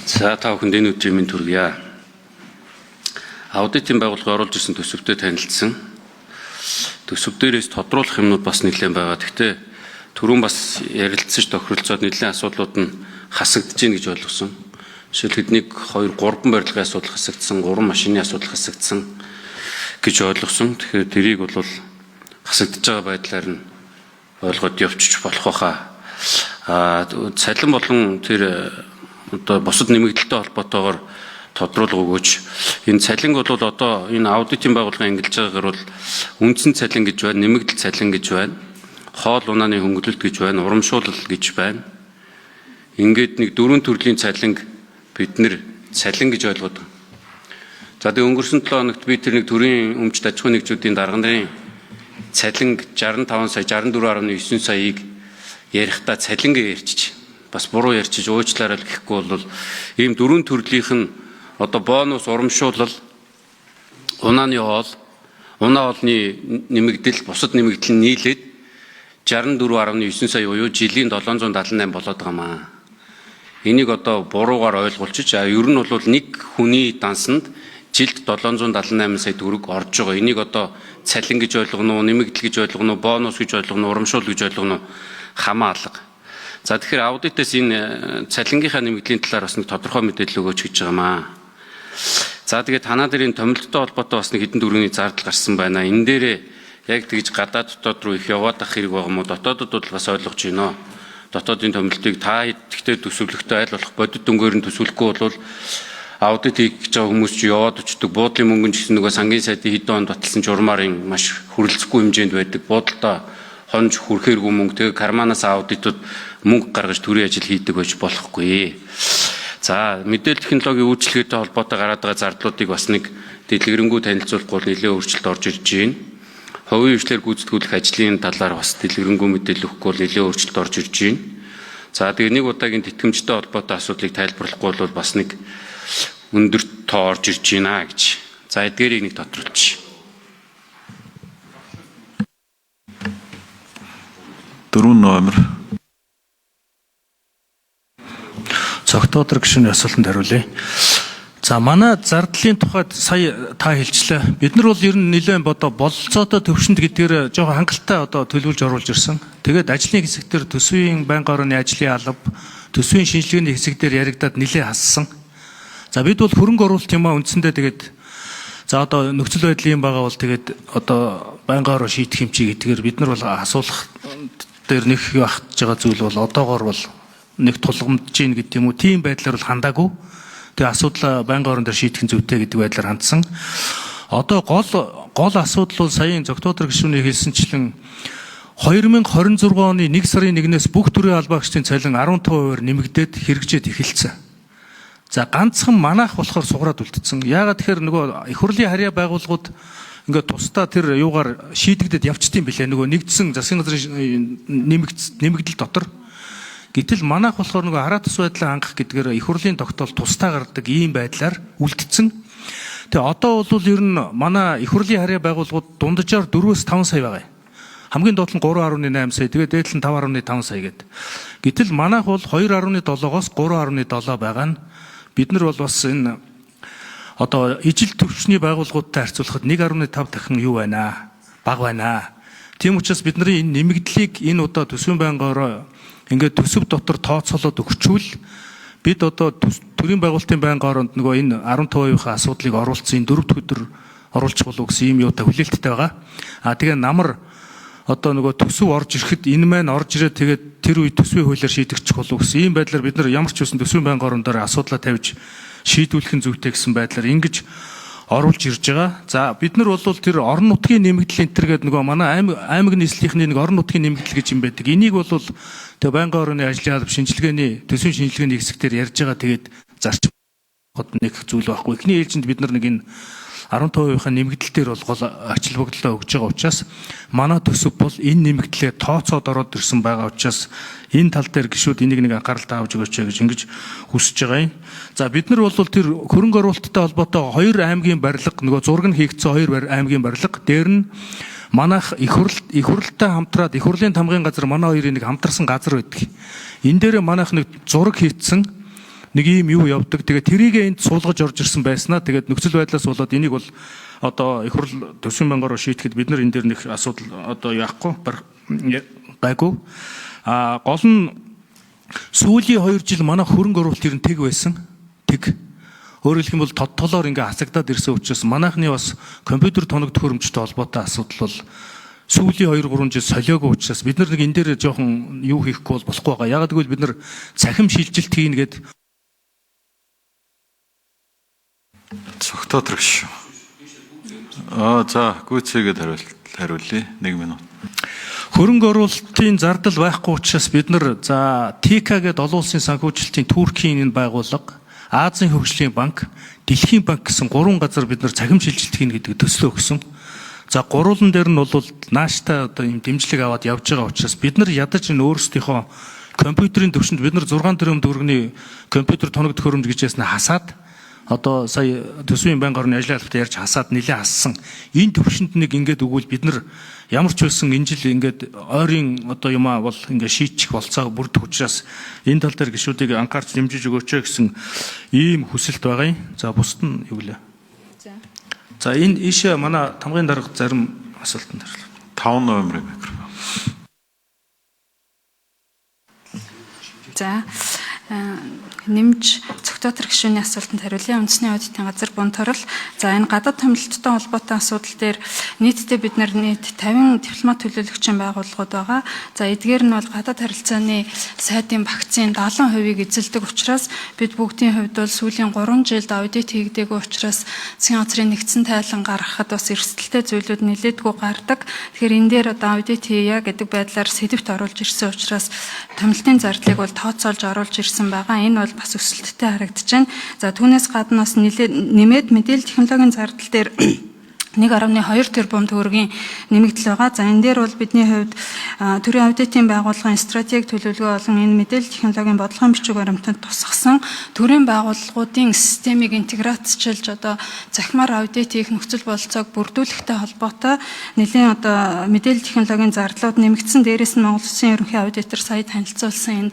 За та бүхэнд энэ өдрийн мэнд хүргье. Аудитын байгууллага оруулж ирсэн төсөвтэй танилцсан. Төсөв дээрээс тодруулах юмнууд бас нэлээд байгаа. Гэхдээ түрүүн бас ярилцсаж тохиролцоод нэлээд асуудлууд нь хасагдж гин гэж ойлгосон. Жишээлбэл 1, 2, 3 барилгын асуудал хасагдсан, 3 машины асуудал хасагдсан гэж ойлгосон. Тэгэхээр тэрийг бол хасагдж байгаа байдлаар нь ойлгоод явчих болох байхаа. Цалин болон тэр одоо бусад нэмэгдэлтэй холбоотойгоор тодруулга өгөөч. Энэ цалин бол одоо энэ аудитын байгууллага ангилж байгаагаар бол үндсэн цалин гэж байна, нэмэгдэл цалин гэж байна, хоол унааны хөнгөлөлт гэж байна, урамшуулал гэж байна. Ингээд нэг 4 төрлийн цалин бид нэр цалин гэж ойлгоод байна. За тэгээ өнгөрсөн 7 хоногт би тэр нэг төрийн өмчт аж ахуйн нэгжүүдийн дарга нарын цалин 65 сая 64.9 саяыг ярихдаа цалингээ ярьчих. Бас буруу ярьчих уучлаарай гэхгүй бол ийм 4 төрлийнх нь одоо бонус, урамшуулал, унааны хоол, унаа хоолны нэмэгдэл, бусад нэмэгдэл нь нийлээд 64.9 сая буюу жилийн 778 болоод байгаамаа. Энийг одоо буруугаар ойлгуулчих. Ер нь бол нэг хүний дансанд жилд 778 сая төгрөг орж байгаа. Энийг одоо цалин гэж ойлгоно уу, нэмэгдэл гэж ойлгоно уу, бонус гэж ойлгоно уу, урамшуул гэж ойлгоно уу хамаа алга. За тэгэхээр аудитээс энэ цалингийнхаа нэмэгдлийн талаар бас нэг тодорхой мэдээлэл өгөөч гэж байгаамаа. За тэгээд танаа дэрийн томилттой холбоотой бас нэг хэдэн төрөний зардал гарсан байна. Энэ дээрээ яг тэгж гадаад дотоод руу их яваад ах хэрэг байгаа юм уу? Дотоодод бол бас ойлгож байна. Дотоодын томилтыг та идэвхтэй төсөвлөхтэй айл болох бодит дүнгээр нь төсвөлөхгүй бол аудит хийх гэж байгаа хүмүүс ч яваад очдөг. Буудлын мөнгө нь ч гэсэн нөгөө сангийн сайдын хэдэн он баталсан журмаар маш хүрэлцэхгүй хэмжээнд байдаг. Буудлаа хонж хүрхээргүй мөнгө тэгээ карманаас аудитууд мөнгө гаргаж төрийн ажил хийдэг байж болохгүй. За мэдээлэл технологийн үйлчлэгээтэй холбоотой гараад байгаа зардлуудыг бас нэг дэлгэрэнгүй танилцуулахгүй нэлээд өөрчлөлт орж ирж байна. Хувийн хвшлэр гүйцэтгүүлэх ажлын талаар бас дэлгэрэнгүй мэдээлэл өгөхгүй нэлээд өөрчлөлт орж ирж байна. За тэгээ нэг удаагийн тэтгэмжтэй холбоотой асуудлыг тайлбарлахгүй бол бас нэг өндөр тоо орж ирж байна гэж. За эдгээрийг нэг тодруулчих. 4 номер. Цогтоодор гишүүний асуултанд хариулъя. За манай зардлын тухайд сая та хэлчлээ. Бид нар бол ер нь нэлээд бололцоотой төвшөнд гэдгээр жоохон хангалттай төлөвлөж оруулж ирсэн. Тэгээд ажлын хэсэгтэр төсвийн байнгын орны ажлын алба, төсвийн шинжилгээний хэсэгтэр яригадад нэлээд хассан. За бид бол хөрөнгө оруулалт юм а үндсэндээ тэгээд за нөхцөл байдлын байгаа бол тэгээд байнгын ороо шийдэх юм чи гэдгээр бид нар бол асуулах дээр нэг багтж байгаа зүйл бол одоогоор бол нэг тулгамдж гин гэдэг юм уу, тийм байдлаар бол хандаагүй. Тэгээ асуудал байнгын орон дээр шийдэх зүйтэй гэдэг байдлаар хандсан. Одоо гол асуудал бол саяын Цогтоодор гишүүний хэлсэнчлэн 2026 оны 1 сарын 1-ээс бүх төрлийн албаагчдын цалин 15%-аар нэмэгдээд хэрэгжээд эхэлсэн. За ганцхан манайх болохоор сугараад үлдсэн. Яагаад тэгэхээр нөгөө их хурлын харьяа байгууллагууд ингээд тусдаа тэр юугаар шийдэгдээд явчдсан билээ. Нөгөө нэгдсэн засгийн газрын нэмэгдэл дотор. Гэтэл манайх болохоор нөгөө хараа тус байдлаа хангах гэдгээр их хурлын тогтоол тусдаа гардаг ийм байдлаар үлдсэн. Тэгээ одоо бол ер нь манай их хурлын харьяа байгууллагууд дунджаар 4-5 сая байгаа. Хамгийн доод нь 3.8 сая, тэгээ дээд нь 5.5 сая гэдэг. Гэтэл манайх бол 2.7-оос 3.7 байгаа нь бид нар бол бас энэ ижил төвчний байгууллагуудтай харьцуулахад 1.5 дахин юу байна? Бага байна. Тийм учраас бидний энэ нэмэгдлийг энэ удаа төсвийн байнгын ороо ингээд төсөв дотор тооцоолоод өгчүүл бид төрийн байгуулалтын байнгын оронд нөгөө энэ 15%-ийн асуудлыг оруулсан энэ 4 өдөр оруулчих болов гэсэн юм юутай хүлээлттэй байгаа. Тэгээ намар нөгөө төсөв орж ирэхэд энэ маань орж ирээд тэгээд тэр үе төсвийн хуулиар шийдэгчих болов гэсэн ийм байдлаар бид нар ямар ч үсэн төсвийн байнгын орон дээр асуудлаа тавьж шийдвүүлэх нь зүйтэй гэсэн байдлаар ингэж оруулж ирж байгаа. За бид нар бол тэр орон нутгийн нэмэгдэл энтер гэдэг нөгөө манай аймаг нийслэлийнхний нэг орон нутгийн нэмэгдэл гэж юм байдаг. Энийг бол тэг байнгын орны ажлын алба шинжилгээний төсвийн шинжилгээний хэсэгтэр ярьж байгаа тэгээд зарчим нэг зүйл байхгүй. Эхний ээлжинд бид нар нэг энэ 15%-ийн нэмэгдэлтээр бол гол ачаал бүгдлээ өгж байгаа учраас манай төсөв бол энэ нэмэгдлээ тооцоод ороод ирсэн байгаа учраас энэ тал дээр гишүүд энийг нэг анхаарал таавж өгөөч гэж ингэж хүсэж байгаа юм. За бид нар бол тэр хөрөнгө оруулалттай холбоотой 2 аймгийн барилга нөгөө зураг нь хийгдсэн 2 аймгийн барилга дээр нь манайх их хурлтай хамтраад их хурлын тамгын газар манай хоёрын нэг хамтарсан газар байдаг. Энэ дээр манайх нэг зураг хийцэн нэг ийм юу явдаг. Тэгээд тэрийг энд суулгаж орж ирсэн байснаа. Тэгээд нөхцөл байдлаас болоод энийг бол одоо их хурл төсвийн банкаар шийдэхэд бид нар энэ дээр нэг асуудал одоо яахгүй гайгүй. Гол нь сүүлийн 2 жил манай хөрөнгө оруулалт ер нь тэг байсан. Тэг. Өөрөөр хэлэх юм бол тодтолоор ингээ хасагдаад ирсэн учраас манайхны бас компьютер тоног төхөөрөмжтэй холбоотой асуудал бол сүүлийн 2-3 жил солиогүй учраас бид нар нэг энэ дээр жоохон юу хийхгүй бол болохгүй байгаа. Яг гэвэл бид нар цахим шилжилт хийнэ гэд Цогтоо төрөш. За гүйцээгээд хариулъя. 1 минут. Хөрөнгө оруулалтын зардал байхгүй учраас бид нар за ТК гэдэг олон улсын санхүүжилтийн Туркийн энэ байгууллага, Азийн хөгжлийн банк, Дэлхийн банк гэсэн 3 газар бид нар цахим шилжилт хийнэ гэдэг төслөө өгсөн. За гурван дээр нь бол нааштай одоо юм дэмжлэг аваад явж байгаа учраас бид нар ядаж энэ өөрсдийнхөө компьютерийн төвшөнд бид нар 6 тэрбум төгрөгийн компьютер тоног төхөөрөмж гэж яснаа хасаад одоо сая төсвийн банк орны ажлын албатай ярьж хасаад нэлээд хассан. Энэ төвшөнд нэг ингээд өгвөл бид нар ямар ч байсан энэ жил ингээд ойрын одоо юмаа бол ингээд шийдчих болцоо бүрдэх учраас энэ тал дээр гишүүдийг анхаарч дэмжиж өгөөч гэсэн ийм хүсэлт байгаа юм. За бусд нь юу гэлээ? За энэ ийшээ манай тамгын дарга зарим асуултанд хариулна. 5 номерын микрофон. За нэмж цогтоотор гишүүний асуултанд хариулъя. Үндэсний аудитын газар Бунторол. За энэ гадаад томилолттой холбоотой асуудал дээр нийтдээ бид нар нийт 50 дипломат төлөөлөгчийн байгууллагууд байгаа. За эдгээр нь бол гадаад харилцааны сайдын багцын 70%-ийг эзэлдэг учраас бид бүгдийн хувьд бол сүүлийн 3 жилд аудит хийгдээгүй учраас засгийн газрын нэгдсэн тайлан гаргахад бас эрсдэлтэй зүйлүүд нэлээдгүй гардаг. Тэгэхээр энэ дээр одоо аудит хийя гэдэг байдлаар сэдвт оруулж ирсэн учраас томилолтын зардлыг бол тооцоолж оруулж ирсэн байгаа. Энэ бол бас өсөлттэй харагдаж байна. За түүнээс гадна бас нэмээд мэдээлэл технологийн зардал дээр 1.2 тэрбум төгрөгийн нэмэгдэл байгаа. За энэ дээр бол бидний хувьд төрийн аудитын байгууллагын стратеги төлөвлөгөө болон энэ мэдээлэл технологийн бодлогын бичиг баримтанд тусгасан төрийн байгууллагуудын системийг интеграцчилж одоо захимаар аудит хийх нөхцөл болцоог бүрдүүлэхтэй холбоотой нэлийн одоо мэдээлэл технологийн зардлууд нэмэгдсэн. Дээрээс нь Монгол Улсын ерөнхий аудитор сая танилцуулсан энэ